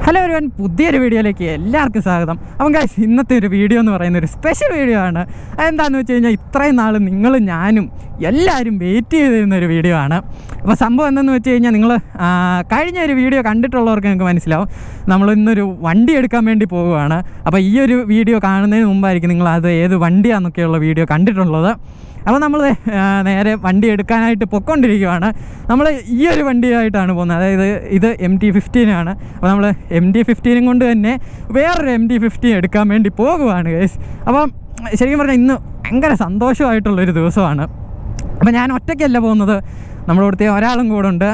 Hello everyone, പുതിയൊരു വീഡിയോയിലേക്ക് എല്ലാവർക്കും സ്വാഗതം. അപ്പം ഗൈസ്, ഇന്നത്തെ ഒരു വീഡിയോ എന്ന് പറയുന്ന ഒരു സ്പെഷ്യൽ വീഡിയോ ആണ്. അതെന്താണെന്ന് വെച്ച് കഴിഞ്ഞാൽ ഇത്രയും നാൾ നിങ്ങളും ഞാനും എല്ലാവരും വെയിറ്റ് ചെയ്തിരുന്നൊരു വീഡിയോ ആണ്. അപ്പോൾ സംഭവം എന്തെന്ന് വെച്ച് കഴിഞ്ഞാൽ നിങ്ങൾ കഴിഞ്ഞ ഒരു വീഡിയോ കണ്ടിട്ടുള്ളവർക്ക് നിങ്ങൾക്ക് മനസ്സിലാവും. നമ്മൾ ഇന്നൊരു വണ്ടി എടുക്കാൻ വേണ്ടി പോവുകയാണ്. അപ്പോൾ ഈ ഒരു വീഡിയോ കാണുന്നതിന് മുമ്പായിരിക്കും നിങ്ങൾ അത് ഏത് വണ്ടിയാണെന്നൊക്കെയുള്ള വീഡിയോ കണ്ടിട്ടുള്ളത്. അപ്പോൾ നമ്മൾ നേരെ വണ്ടി എടുക്കാനായിട്ട് പൊയ്ക്കൊണ്ടിരിക്കുകയാണ്. നമ്മൾ ഈ ഒരു വണ്ടിയായിട്ടാണ് പോകുന്നത്. അതായത് ഇത് MT15 ആണ്. അപ്പോൾ നമ്മൾ MT15 കൊണ്ട് തന്നെ വേറൊരു MT15 എടുക്കാൻ വേണ്ടി പോകുകയാണ് ഗൈസ്. അപ്പം ശരിക്കും പറഞ്ഞാൽ ഇന്ന് ഭയങ്കര സന്തോഷമായിട്ടുള്ളൊരു ദിവസമാണ്. അപ്പോൾ ഞാൻ ഒറ്റയ്ക്കല്ല പോകുന്നത്, നമ്മുടെ ഇവിടുത്തെ ഒരാളും കൂടെ ഉണ്ട്.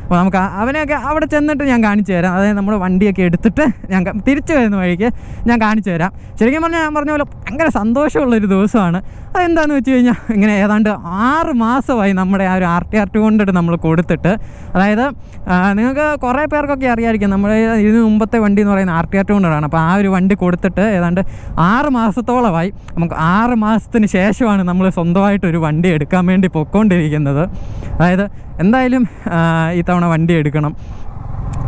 അപ്പോൾ നമുക്ക് അവനെയൊക്കെ അവിടെ ചെന്നിട്ട് ഞാൻ കാണിച്ചു തരാം. അതായത് നമ്മൾ വണ്ടിയൊക്കെ എടുത്തിട്ട് ഞാൻ തിരിച്ചു വരുന്ന വഴിക്ക് ഞാൻ കാണിച്ചു തരാം. ശരിക്കും പറഞ്ഞാൽ ഞാൻ പറഞ്ഞ പോലെ ഭയങ്കര സന്തോഷമുള്ളൊരു ദിവസമാണ്. അതെന്താണെന്ന് വെച്ച് കഴിഞ്ഞാൽ ഇങ്ങനെ ഏതാണ്ട് 6 മാസമായി നമ്മുടെ ആ ഒരു RT കൊണ്ടിട്ട് നമ്മൾ കൊടുത്തിട്ട്. അതായത് നിങ്ങൾക്ക് കുറേ പേർക്കൊക്കെ അറിയാമായിരിക്കും, നമ്മുടെ ഇതിന് മുമ്പത്തെ വണ്ടി എന്ന് പറയുന്നത് RT കൊണ്ടാണ്. അപ്പോൾ ആ ഒരു വണ്ടി കൊടുത്തിട്ട് ഏതാണ്ട് 6 മാസത്തോളമായി. നമുക്ക് 6 മാസത്തിന് ശേഷമാണ് നമ്മൾ സ്വന്തമായിട്ടൊരു വണ്ടി എടുക്കാൻ വേണ്ടി പൊയ്ക്കൊണ്ടിരിക്കുന്നത്. അതായത് എന്തായാലും ഈ തവണ വണ്ടി എടുക്കണം.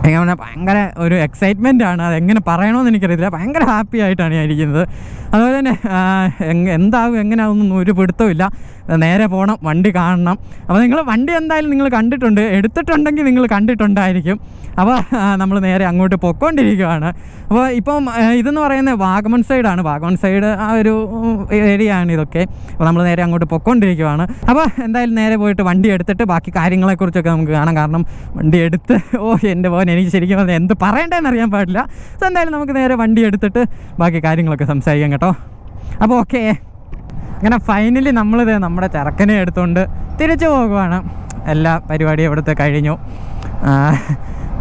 എങ്ങനെ ഭയങ്കര ഒരു എക്സൈറ്റ്മെൻ്റ് ആണ്. അതെങ്ങനെ പറയണമെന്ന് എനിക്കറിയില്ല. ഭയങ്കര ഹാപ്പി ആയിട്ടാണ് ഞാൻ ഇരിക്കുന്നത്. അതുപോലെ തന്നെ എന്താകും എങ്ങനെയാകുമെന്നൊന്നും ഒരു പിടുത്തമില്ല. നേരെ പോകണം, വണ്ടി കാണണം. അപ്പോൾ നിങ്ങൾ വണ്ടി എന്തായാലും നിങ്ങൾ കണ്ടിട്ടുണ്ട്, എടുത്തിട്ടുണ്ടെങ്കിൽ നിങ്ങൾ കണ്ടിട്ടുണ്ടായിരിക്കും. അപ്പോൾ നമ്മൾ നേരെ അങ്ങോട്ട് പൊയ്ക്കൊണ്ടിരിക്കുകയാണ്. അപ്പോൾ ഇപ്പം ഇതെന്ന് പറയുന്നത് വാഗമൺ സൈഡാണ്. വാഗമൺ സൈഡ് ആ ഒരു ഏരിയ ആണ് ഇതൊക്കെ. അപ്പോൾ നമ്മൾ നേരെ അങ്ങോട്ട് പൊയ്ക്കൊണ്ടിരിക്കുകയാണ്. അപ്പോൾ എന്തായാലും നേരെ പോയിട്ട് വണ്ടി എടുത്തിട്ട് ബാക്കി കാര്യങ്ങളെക്കുറിച്ചൊക്കെ നമുക്ക് കാണാം. കാരണം വണ്ടി എടുത്ത് എൻ്റെ പോകാൻ എനിക്ക് ശരിക്കും പറഞ്ഞാൽ എന്ത് പറയേണ്ടതെന്ന് അറിയാൻ പാടില്ല. സോ എന്തായാലും നമുക്ക് നേരെ വണ്ടി എടുത്തിട്ട് ബാക്കി കാര്യങ്ങളൊക്കെ സംസാരിക്കാം കേട്ടോ. അപ്പോൾ ഓക്കെ, അങ്ങനെ ഫൈനലി നമ്മളിത് നമ്മുടെ ചെറുക്കനെ എടുത്തുകൊണ്ട് തിരിച്ചു പോകുവാണ്. എല്ലാ പരിപാടിയും ഇവിടുത്തെ കഴിഞ്ഞു.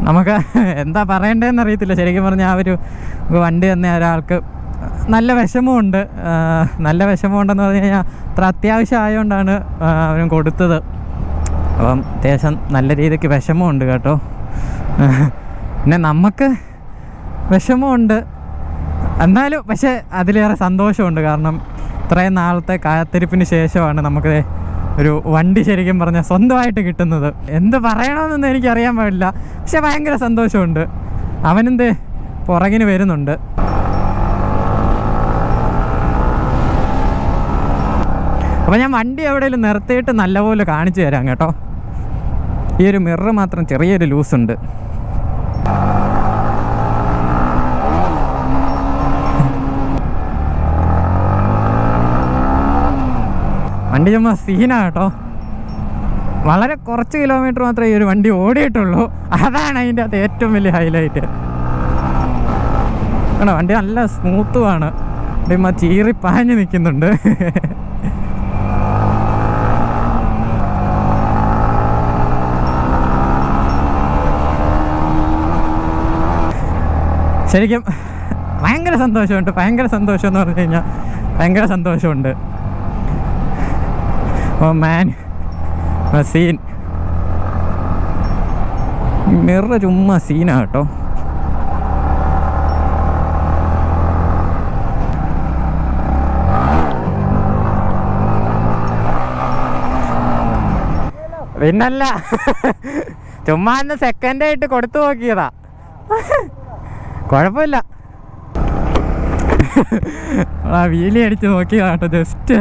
നമുക്ക് എന്താ പറയേണ്ടതെന്ന് അറിയത്തില്ല. ശരിക്കും പറഞ്ഞാൽ ആ ഒരു വണ്ടി തന്നെ ഒരാൾക്ക് നല്ല വിഷമമുണ്ട്. നല്ല വിഷമമുണ്ടെന്ന് പറഞ്ഞു കഴിഞ്ഞാൽ അത്ര അത്യാവശ്യം ആയതുകൊണ്ടാണ് അവനും കൊടുത്തത്. അപ്പം അത്യാവശ്യം നല്ല രീതിക്ക് വിഷമമുണ്ട് കേട്ടോ. പിന്നെ നമുക്ക് വിഷമമുണ്ട് എന്നാലും, പക്ഷേ അതിലേറെ സന്തോഷമുണ്ട്. കാരണം ഇത്രയും നാളത്തെ കാത്തിരിപ്പിന് ശേഷമാണ് നമുക്ക് ഒരു വണ്ടി ശരിക്കും പറഞ്ഞാൽ സ്വന്തമായിട്ട് കിട്ടുന്നത്. എന്ത് പറയണമെന്നൊന്നും എനിക്കറിയാൻ പാടില്ല, പക്ഷെ ഭയങ്കര സന്തോഷമുണ്ട്. അവനെന്ത് പുറകിന് വരുന്നുണ്ട്. അപ്പോൾ ഞാൻ വണ്ടി എവിടെയെങ്കിലും നിർത്തിയിട്ട് നല്ലപോലെ കാണിച്ചു തരാം കേട്ടോ. ഈ ഒരു മിറർ മാത്രം ചെറിയൊരു ലൂസുണ്ട്. വണ്ടി ചുമ്മാ സീനാണ് കേട്ടോ. വളരെ കുറച്ച് കിലോമീറ്റർ മാത്രമേ ഈ ഒരു വണ്ടി ഓടിയിട്ടുള്ളൂ. അതാണ് അതിൻ്റെ അകത്ത് ഏറ്റവും വലിയ ഹൈലൈറ്റ്. ആണോ, വണ്ടി നല്ല സ്മൂത്തുമാണ്. ചുമ്മാ ചീറിപ്പാഞ്ഞ് നിൽക്കുന്നുണ്ട്. ശരിക്കും ഭയങ്കര സന്തോഷമുണ്ട്. ഭയങ്കര സന്തോഷം എന്ന് പറഞ്ഞു കഴിഞ്ഞാൽ ഭയങ്കര സന്തോഷമുണ്ട്. ഓ മാൻ, സീൻ. മിറർ ചുമ്മാ സീനാണ് കേട്ടോ. പിന്നല്ല, ചുമ്മാ ഒന്ന് സെക്കൻഡായിട്ട് കൊടുത്തു നോക്കിയതാ. കുഴപ്പമില്ല, വീലി അടിച്ച് നോക്കിയതാ കേട്ടോ. ജസ്റ്റ്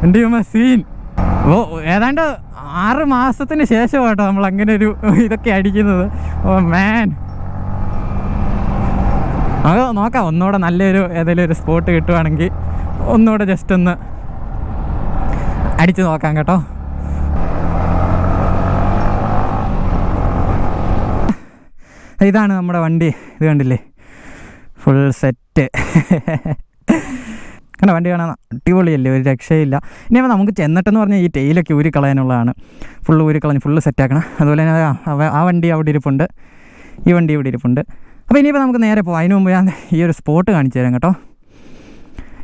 എൻ്റെ ചുമ്മാ സീൻ. ഓ ഏതാണ്ട് 6 മാസത്തിന് ശേഷം കേട്ടോ നമ്മൾ അങ്ങനെ ഒരു ഇതൊക്കെ അടിക്കുന്നത്. ഓ മാൻ, അത് നോക്കാം. ഒന്നുകൂടെ നല്ലൊരു ഏതെങ്കിലും ഒരു സ്പോട്ട് കിട്ടുവാണെങ്കിൽ ഒന്നുകൂടെ ജസ്റ്റ് ഒന്ന് അടിച്ച് നോക്കാം കേട്ടോ. ഇതാണ് നമ്മുടെ വണ്ടി. ഇത് കണ്ടില്ലേ, ഫുൾ സെറ്റ്. അങ്ങനെ വണ്ടി കാണാൻ അടിപൊളിയല്ലേ, ഒരു രക്ഷയില്ല. ഇനി അപ്പോൾ നമുക്ക് ചെന്നിട്ടെന്ന് പറഞ്ഞാൽ ഈ ടെയിലൊക്കെ ഊരിക്കളയാനുള്ളതാണ്. Full ഊരിക്കളഞ്ഞ് full സെറ്റാക്കണം. അതുപോലെ തന്നെ ആ വണ്ടി അവിടെ ഇരിപ്പുണ്ട്, ഈ വണ്ടി ഇവിടെ ഇരിപ്പുണ്ട്. അപ്പോൾ ഇനിയിപ്പോൾ നമുക്ക് നേരെ പോകാം. അതിന് മുമ്പ് ഞാൻ ഈ ഒരു സ്പോട്ട് കാണിച്ചു തരാം കേട്ടോ.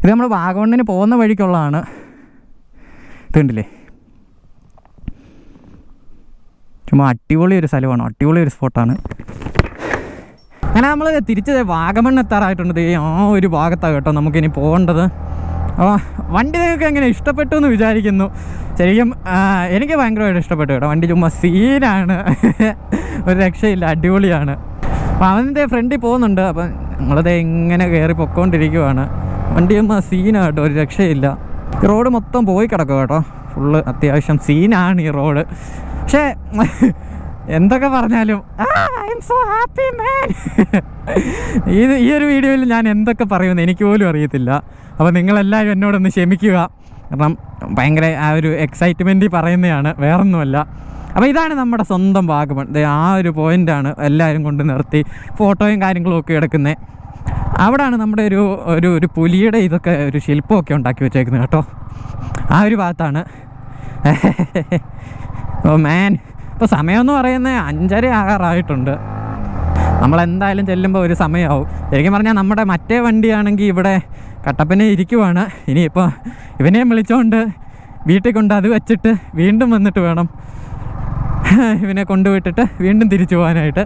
ഇത് നമ്മൾ വാഗമണ്ണിന് പോകുന്ന വഴിക്കുള്ളതാണ്. ഇത് കണ്ടില്ലേ, ചുമ്മാ അടിപൊളി ഒരു സ്ഥലമാണ്, അടിപൊളി ഒരു സ്പോട്ടാണ്. അങ്ങനെ നമ്മൾ തിരിച്ച് വാഗമൺ എത്താറായിട്ടുണ്ട്. ആ ഒരു ഭാഗത്താണ് കേട്ടോ നമുക്കിനി പോകേണ്ടത്. അപ്പോൾ വണ്ടി നിങ്ങൾക്ക് എങ്ങനെ ഇഷ്ടപ്പെട്ടു എന്ന് വിചാരിക്കുന്നു. ശരിക്കും എനിക്ക് ഭയങ്കരമായിട്ട് ഇഷ്ടപ്പെട്ടു കേട്ടോ. വണ്ടി ചുമ്മാ സീനാണ്, ഒരു രക്ഷയില്ല, അടിപൊളിയാണ്. അപ്പോൾ അവൻ്റെ ഫ്രണ്ടിൽ പോകുന്നുണ്ട്. അപ്പം നമ്മളത് എങ്ങനെ കയറി പൊക്കോണ്ടിരിക്കുവാണ്. വണ്ടിയൊന്നും സീനാണ് കേട്ടോ, ഒരു രക്ഷയില്ല. ഈ റോഡ് മൊത്തം പോയി കിടക്കും കേട്ടോ, ഫുള്ള് അത്യാവശ്യം സീനാണ് ഈ റോഡ്. പക്ഷേ എന്തൊക്കെ പറഞ്ഞാലും ഐ എം സോ ഹാപ്പി മാൻ. ഈ ഒരു വീഡിയോയിൽ ഞാൻ എന്തൊക്കെ പറയുമെന്ന് എനിക്ക് പോലും അറിയത്തില്ല. അപ്പോൾ നിങ്ങളെല്ലാവരും എന്നോടൊന്ന് ക്ഷമിക്കുക, കാരണം ഭയങ്കര ആ ഒരു എക്സൈറ്റ്മെൻറ്റിൽ പറയുന്നതാണ്, വേറൊന്നുമല്ല. അപ്പോൾ ഇതാണ് നമ്മുടെ സ്വന്തം വാഗമൺ. ആ ഒരു പോയിൻ്റാണ് എല്ലാവരും കൊണ്ട് നിർത്തി ഫോട്ടോയും കാര്യങ്ങളും ഒക്കെ എടുക്കുന്നത്. അവിടെയാണ് നമ്മുടെ ഒരു പുലിയുടെ ഇതൊക്കെ ഒരു ശില്പമൊക്കെ ഉണ്ടാക്കി വെച്ചേക്കുന്നത് കേട്ടോ, ആ ഒരു ഭാഗത്താണ്. ഓ മാൻ, ഇപ്പോൾ സമയമെന്ന് പറയുന്നത് 5:30 ആകാറായിട്ടുണ്ട്. നമ്മളെന്തായാലും ചെല്ലുമ്പോൾ ഒരു സമയമാവും. ശരിക്കും പറഞ്ഞാൽ നമ്മുടെ മറ്റേ വണ്ടിയാണെങ്കിൽ ഇവിടെ കട്ടപ്പനെ ഇരിക്കുവാണ്. ഇനിയിപ്പോൾ ഇവനെയും വിളിച്ചുകൊണ്ട് വീട്ടിൽ കൊണ്ട് അത് വെച്ചിട്ട് വീണ്ടും വന്നിട്ട് വേണം ഇവനെ കൊണ്ടുവിട്ടിട്ട് വീണ്ടും തിരിച്ചു പോകാനായിട്ട്.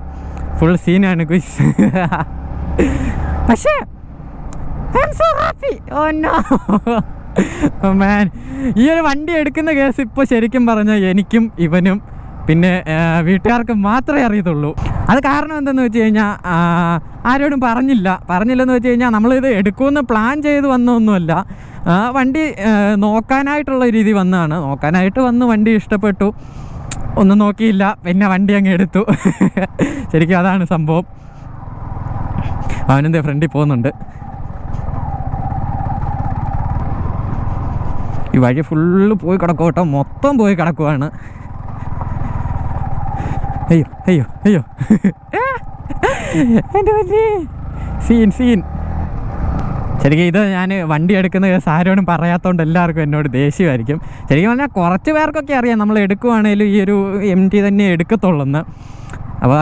ഫുൾ സീനാണ് ഗുയ്സ്. പക്ഷേ മാൻ, ഈ ഒരു വണ്ടി എടുക്കുന്ന കേസ് ഇപ്പോൾ ശരിക്കും പറഞ്ഞാൽ എനിക്കും ഇവനും പിന്നെ വീട്ടുകാർക്ക് മാത്രമേ അറിയത്തുള്ളൂ. അത് കാരണം എന്തെന്ന് വെച്ച് കഴിഞ്ഞാൽ ആരോടും പറഞ്ഞില്ലെന്ന് വെച്ച് കഴിഞ്ഞാൽ നമ്മളിത് എടുക്കുമെന്ന് പ്ലാൻ ചെയ്ത് വന്നൊന്നുമല്ല. വണ്ടി നോക്കാനായിട്ടുള്ള രീതി വന്നതാണ്. നോക്കാനായിട്ട് വന്ന് വണ്ടി ഇഷ്ടപ്പെട്ടു, ഒന്നും നോക്കിയില്ല, പിന്നെ വണ്ടി അങ്ങ് എടുത്തു. ശരിക്കും അതാണ് സംഭവം. അവനെന്തേ ഫ്രണ്ടിൽ പോകുന്നുണ്ട്. ഈ വഴി ഫുള്ള് പോയി കിടക്കും കേട്ടോ, മൊത്തം പോയി കിടക്കുവാണ്. അയ്യോ അയ്യോ അയ്യോ, എൻ്റെ വലിയ സീൻ. ശരിക്കും ഇത് ഞാൻ വണ്ടി എടുക്കുന്ന കേസ് ആരോടും പറയാത്തതുകൊണ്ട് എല്ലാവർക്കും എന്നോട് ദേഷ്യമായിരിക്കും. ശരിക്കും പറഞ്ഞാൽ കുറച്ച് പേർക്കൊക്കെ അറിയാം നമ്മൾ എടുക്കുവാണേലും ഈ ഒരു MT തന്നെ എടുക്കത്തുള്ളെന്ന്. അപ്പോൾ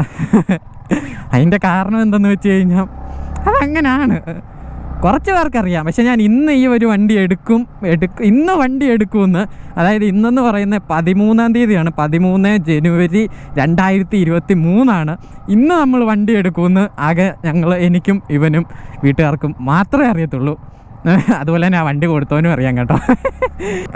അതിൻ്റെ കാരണം എന്തെന്ന് വെച്ച് കഴിഞ്ഞാൽ അതങ്ങനെയാണ്, കുറച്ച് പേർക്കറിയാം. പക്ഷെ ഞാൻ ഇന്ന് ഈ ഒരു വണ്ടി ഇന്ന് വണ്ടി എടുക്കുമെന്ന്, അതായത് ഇന്നെന്ന് പറയുന്നത് 13-ാം തീയതിയാണ്, 13 ജനുവരി 2023 ഇന്ന് നമ്മൾ വണ്ടി എടുക്കുമെന്ന് ആകെ എനിക്കും ഇവനും വീട്ടുകാർക്കും മാത്രമേ അറിയത്തുള്ളൂ. അതുപോലെ തന്നെ ആ വണ്ടി കൊടുത്തവനും അറിയാം കേട്ടോ.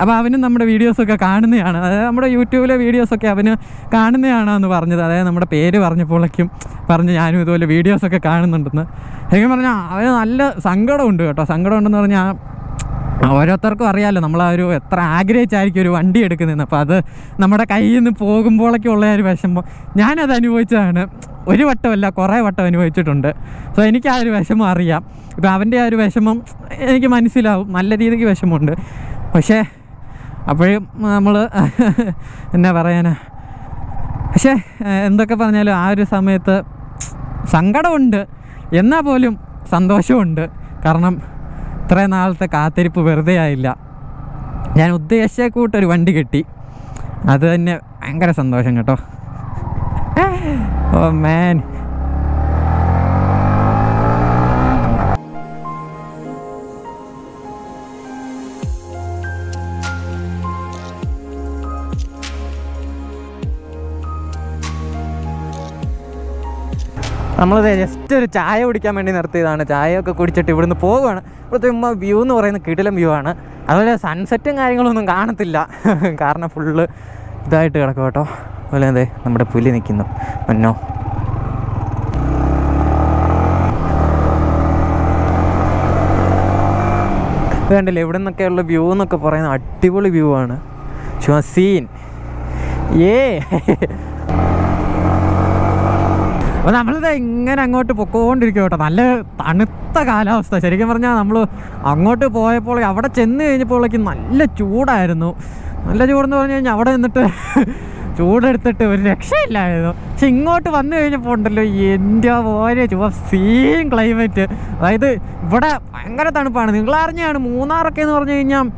അപ്പോൾ അവനും നമ്മുടെ വീഡിയോസൊക്കെ കാണുന്നതാണ്, അതായത് നമ്മുടെ യൂട്യൂബിലെ വീഡിയോസൊക്കെ അവന് കാണുന്നതാണെന്ന് പറഞ്ഞത്. അതായത് നമ്മുടെ പേര് പറഞ്ഞപ്പോഴേക്കും പറഞ്ഞ് ഞാനും ഇതുപോലെ വീഡിയോസൊക്കെ കാണുന്നുണ്ടെന്ന്. ശരിക്കും പറഞ്ഞാൽ അവന് നല്ല സങ്കടമുണ്ട് കേട്ടോ. സങ്കടം ഉണ്ടെന്ന് പറഞ്ഞാൽ ഓരോരുത്തർക്കും അറിയാമല്ലോ നമ്മൾ ആ ഒരു എത്ര ആഗ്രഹിച്ചായിരിക്കും ഒരു വണ്ടി എടുക്കുന്നതെന്ന്. അപ്പോൾ അത് നമ്മുടെ കയ്യിൽ നിന്ന് പോകുമ്പോഴൊക്കെ ഉള്ള ഒരു വിഷമം ഞാനത് അനുഭവിച്ചതാണ്. ഒരു വട്ടമല്ല, കുറേ വട്ടം അനുഭവിച്ചിട്ടുണ്ട്. സോ എനിക്ക് ആ ഒരു വിഷമം അറിയാം. ഇപ്പം അവൻ്റെ ആ ഒരു വിഷമം എനിക്ക് മനസ്സിലാവും, നല്ല രീതിക്ക് വിഷമമുണ്ട്. പക്ഷേ അപ്പോഴും നമ്മൾ എന്നാ പറയാനാ, പക്ഷേ എന്തൊക്കെ പറഞ്ഞാലും ആ ഒരു സമയത്ത് സങ്കടമുണ്ട്, എന്നാൽ പോലും സന്തോഷമുണ്ട്. കാരണം ഇത്രയും നാളത്തെ കാത്തിരിപ്പ് വെറുതെ ആയില്ല. ഞാൻ ഉദ്ദേശിച്ച കൂട്ടൊരു വണ്ടി കിട്ടി, അത് തന്നെ ഭയങ്കര സന്തോഷം കേട്ടോ. ഓ മാൻ, നമ്മളിത് ജസ്റ്റ് ഒരു ചായ കുടിക്കാൻ വേണ്ടി നിർത്തിയതാണ്. ചായയൊക്കെ കുടിച്ചിട്ട് ഇവിടുന്ന് പോവുകയാണ്. ഇവിടുത്തെ വ്യൂ എന്ന് പറയുന്നത് കിടിലം വ്യൂ ആണ്. അതുപോലെ സൺസെറ്റും കാര്യങ്ങളൊന്നും കാണത്തില്ല, കാരണം ഫുള്ള് ഇതായിട്ട് കിടക്കും കേട്ടോ. അതുപോലെ അതെ നമ്മുടെ പുലി നിൽക്കുന്നു ഒന്നോ. കണ്ടില്ലേ, ഇവിടെ നിന്നൊക്കെയുള്ള വ്യൂ എന്നൊക്കെ പറയുന്നത് അടിപൊളി വ്യൂ ആണ്. സീൻ അപ്പോൾ നമ്മളിത് ഇങ്ങനെ അങ്ങോട്ട് പൊക്കോണ്ടിരിക്കും കേട്ടോ. നല്ല തണുത്ത കാലാവസ്ഥ. ശരിക്കും പറഞ്ഞാൽ നമ്മൾ അങ്ങോട്ട് പോയപ്പോൾ അവിടെ ചെന്ന് കഴിഞ്ഞപ്പോഴേക്കും നല്ല ചൂടായിരുന്നു. നല്ല ചൂടെന്ന് പറഞ്ഞു കഴിഞ്ഞാൽ അവിടെ നിന്നിട്ട് ചൂടെടുത്തിട്ട് ഒരു രക്ഷയില്ലായിരുന്നു. പക്ഷെ ഇങ്ങോട്ട് വന്നു കഴിഞ്ഞപ്പോൾ ഉണ്ടല്ലോ, എൻ്റെ പോലെ സീൻ ക്ലൈമറ്റ്. അതായത് ഇവിടെ ഭയങ്കര തണുപ്പാണ്. നിങ്ങളറിഞ്ഞാണ് മൂന്നാറൊക്കെ എന്ന് പറഞ്ഞു കഴിഞ്ഞാൽ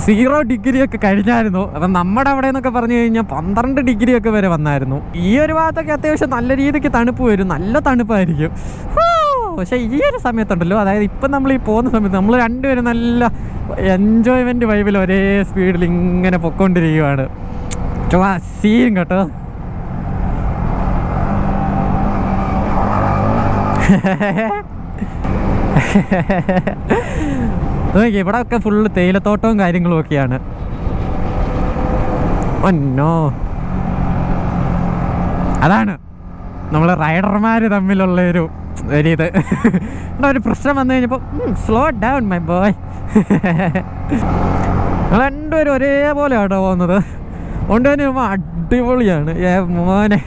0 ഡിഗ്രിയൊക്കെ കഴിഞ്ഞായിരുന്നു. അപ്പം നമ്മുടെ അവിടെ എന്നൊക്കെ പറഞ്ഞു കഴിഞ്ഞാൽ 12 ഡിഗ്രിയൊക്കെ വരെ വന്നായിരുന്നു. ഈ ഒരു ഭാഗത്തൊക്കെ അത്യാവശ്യം നല്ല രീതിക്ക് തണുപ്പ് വരും, നല്ല തണുപ്പായിരിക്കും. പക്ഷേ ഈ ഒരു സമയത്തുണ്ടല്ലോ, അതായത് ഇപ്പം നമ്മൾ ഈ പോകുന്ന സമയത്ത് നമ്മൾ രണ്ടുപേരും നല്ല എൻജോയ്മെൻറ്റ് വൈബിൽ ഒരേ സ്പീഡിൽ ഇങ്ങനെ പൊക്കോണ്ടിരിക്കുകയാണ്. സീൻ കേട്ടോ. ഇവിടെ ഒക്കെ ഫുള്ള് തേയിലത്തോട്ടവും കാര്യങ്ങളും ഒക്കെയാണ്. ഒന്നോ, അതാണ് നമ്മൾ റൈഡർമാർ തമ്മിലുള്ളൊരു ഒരിത്. ഒരു പ്രശ്നം വന്നു കഴിഞ്ഞപ്പോൾ സ്ലോ ഡൗൺ മൈ ബോയ്. നമ്മൾ രണ്ടുപേരും ഒരേപോലെ ആട്ടോ പോകുന്നത്. കൊണ്ടുതന്നെ അടിപൊളിയാണ് മോനെ.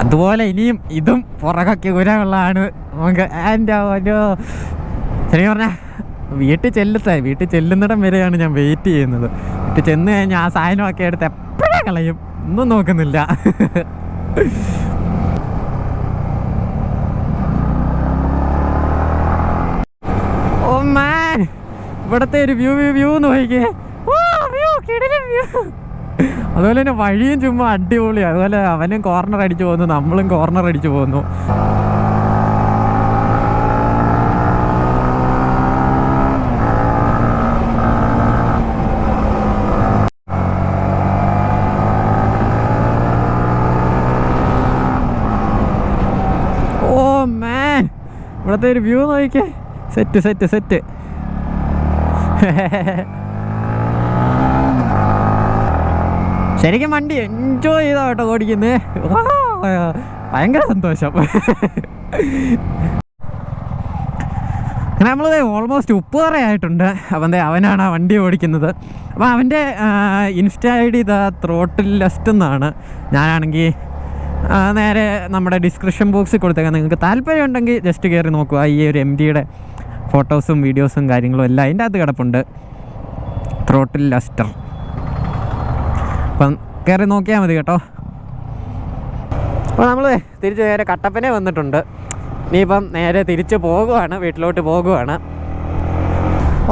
അതുപോലെ ഇനിയും ഇതും പുറകൊക്കെ ഉരമുള്ളതാണ് നമുക്ക്. എൻ്റെ ഓരോ ശരി പറഞ്ഞാൽ വീട്ടിൽ ചെല്ലുന്നിടം വരെയാണ് ഞാൻ വെയിറ്റ് ചെയ്യുന്നത്. വീട്ടിൽ ചെന്ന് കഴിഞ്ഞാൽ ആ സാധനമൊക്കെ എടുത്ത് എപ്പോഴാ കളയും ഒന്നും നോക്കുന്നില്ല. ഓ മാൻ, ഇവിടുത്തെ ഒരു വ്യൂ നോക്കിക്കേ. അതുപോലെ തന്നെ വഴിയും ചുമ്മാ അടിപൊളിയാണ്. അതുപോലെ അവനും കോർണർ അടിച്ചു പോകുന്നു, നമ്മളും കോർണർ അടിച്ചു പോകുന്നു. ഓ മാൻ, ഇവിടുത്തെ ഒരു വ്യൂ നോക്കിക്കേ. സെറ്റ്. ശരിക്കും വണ്ടി എൻജോയ് ചെയ്താ കേട്ടോ ഓടിക്കുന്നത്. ഭയങ്കര സന്തോഷം. നമ്മൾ ഓൾമോസ്റ്റ് ഉപ്പുതറ ആയിട്ടുണ്ട്. അപ്പം അവനാണ് ആ വണ്ടി ഓടിക്കുന്നത്. അപ്പോൾ അവൻ്റെ ഇൻസ്റ്റ ID ത്രോട്ടിൽ ലെസ്റ്റ് എന്നാണ്. ഞാനാണെങ്കിൽ നേരെ നമ്മുടെ ഡിസ്ക്രിപ്ഷൻ ബോക്സിൽ കൊടുത്തേക്കാം. നിങ്ങൾക്ക് താല്പര്യം ഉണ്ടെങ്കിൽ ജസ്റ്റ് കയറി നോക്കുക. ഈ ഒരു MTയുടെ ഫോട്ടോസും വീഡിയോസും കാര്യങ്ങളും എല്ലാം അതിൻ്റെ അകത്ത് കിടപ്പുണ്ട്. Throttle Leicester. അപ്പം കയറി നോക്കിയാൽ മതി കേട്ടോ. അപ്പോൾ നമ്മൾ തിരിച്ച് നേരെ കട്ടപ്പന വന്നിട്ടുണ്ട്. ഇനിയിപ്പം നേരെ തിരിച്ച് പോകുവാണ്, വീട്ടിലോട്ട് പോകുവാണ്.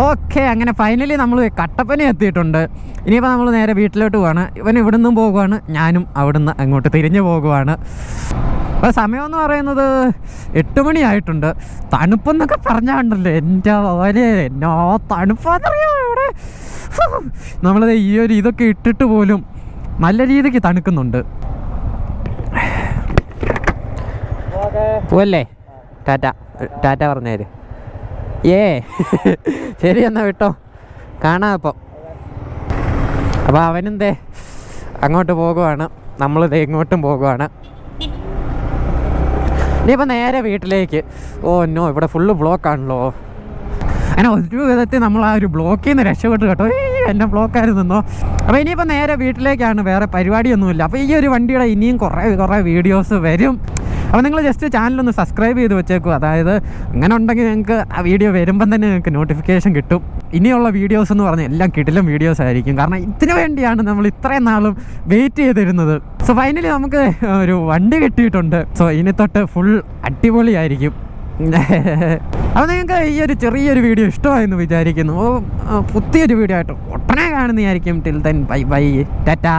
ഓക്കെ, അങ്ങനെ ഫൈനലി നമ്മൾ കട്ടപ്പന എത്തിയിട്ടുണ്ട്. ഇനിയിപ്പോൾ നമ്മൾ നേരെ വീട്ടിലോട്ട് പോവാണ്. ഇവൻ ഇവിടെ നിന്നും പോകുവാണ്, ഞാനും അവിടുന്ന് അങ്ങോട്ട് തിരിഞ്ഞു പോകുവാണ്. അപ്പോൾ സമയമെന്ന് പറയുന്നത് 8 മണിയായിട്ടുണ്ട്. തണുപ്പെന്നൊക്കെ പറഞ്ഞാണ്ടല്ലോ എൻ്റെ ഓലെ എന്നോ തണുപ്പാന്നറിയാമോ ഇവിടെ. നമ്മളത് ഈ ഒരു ഇതൊക്കെ ഇട്ടിട്ട് പോലും നല്ല രീതിക്ക് തണുക്കുന്നുണ്ട്. പോവല്ലേ? ടാറ്റ പറഞ്ഞേര്. ശരി എന്നാ വിട്ടോ, കാണാം. അപ്പോൾ അവനെന്തേ അങ്ങോട്ട് പോകുവാണ്, നമ്മളിത് ഇങ്ങോട്ടും പോകുവാണ്. ഇനിയിപ്പോൾ നേരെ വീട്ടിലേക്ക്. ഓ നോ, ഇവിടെ ഫുള്ള് ബ്ലോക്കാണല്ലോ. അങ്ങനെ ഒരു വിധത്തിൽ നമ്മൾ ആ ഒരു ബ്ലോക്കിൽ നിന്ന് രക്ഷപ്പെട്ടു കേട്ടോ. എന്നെ ബ്ലോക്കായിരുന്നോ. അപ്പോൾ ഇനിയിപ്പോൾ നേരെ വീട്ടിലേക്കാണ്, വേറെ പരിപാടിയൊന്നുമില്ല. അപ്പോൾ ഈ ഒരു വണ്ടിയുടെ ഇനിയും കുറേ വീഡിയോസ് വരും. അപ്പോൾ നിങ്ങൾ ജസ്റ്റ് ചാനലൊന്ന് സബ്സ്ക്രൈബ് ചെയ്ത് വെച്ചേക്കും. അതായത് അങ്ങനെ ഉണ്ടെങ്കിൽ നിങ്ങൾക്ക് ആ വീഡിയോ വരുമ്പം തന്നെ നിങ്ങൾക്ക് നോട്ടിഫിക്കേഷൻ കിട്ടും. ഇനിയുള്ള വീഡിയോസ് എന്ന് പറഞ്ഞാൽ എല്ലാം കിടിലം വീഡിയോസ് ആയിരിക്കും. കാരണം ഇതിനു വേണ്ടിയാണ് നമ്മൾ ഇത്രയും നാളും വെയിറ്റ് ചെയ്തിരുന്നത്. സോ ഫൈനലി നമുക്ക് ഒരു വണ്ടി കിട്ടിയിട്ടുണ്ട്. സോ ഇനി തൊട്ട് ഫുൾ അടിപൊളിയായിരിക്കും. അപ്പോൾ നിങ്ങൾക്ക് ഈ ഒരു ചെറിയൊരു വീഡിയോ ഇഷ്ടമായെന്ന് വിചാരിക്കുന്നു. പുതിയൊരു വീഡിയോ ആയിട്ട് ഉടനെ കാണുന്നതായിരിക്കും. Till then bye bye, Tata.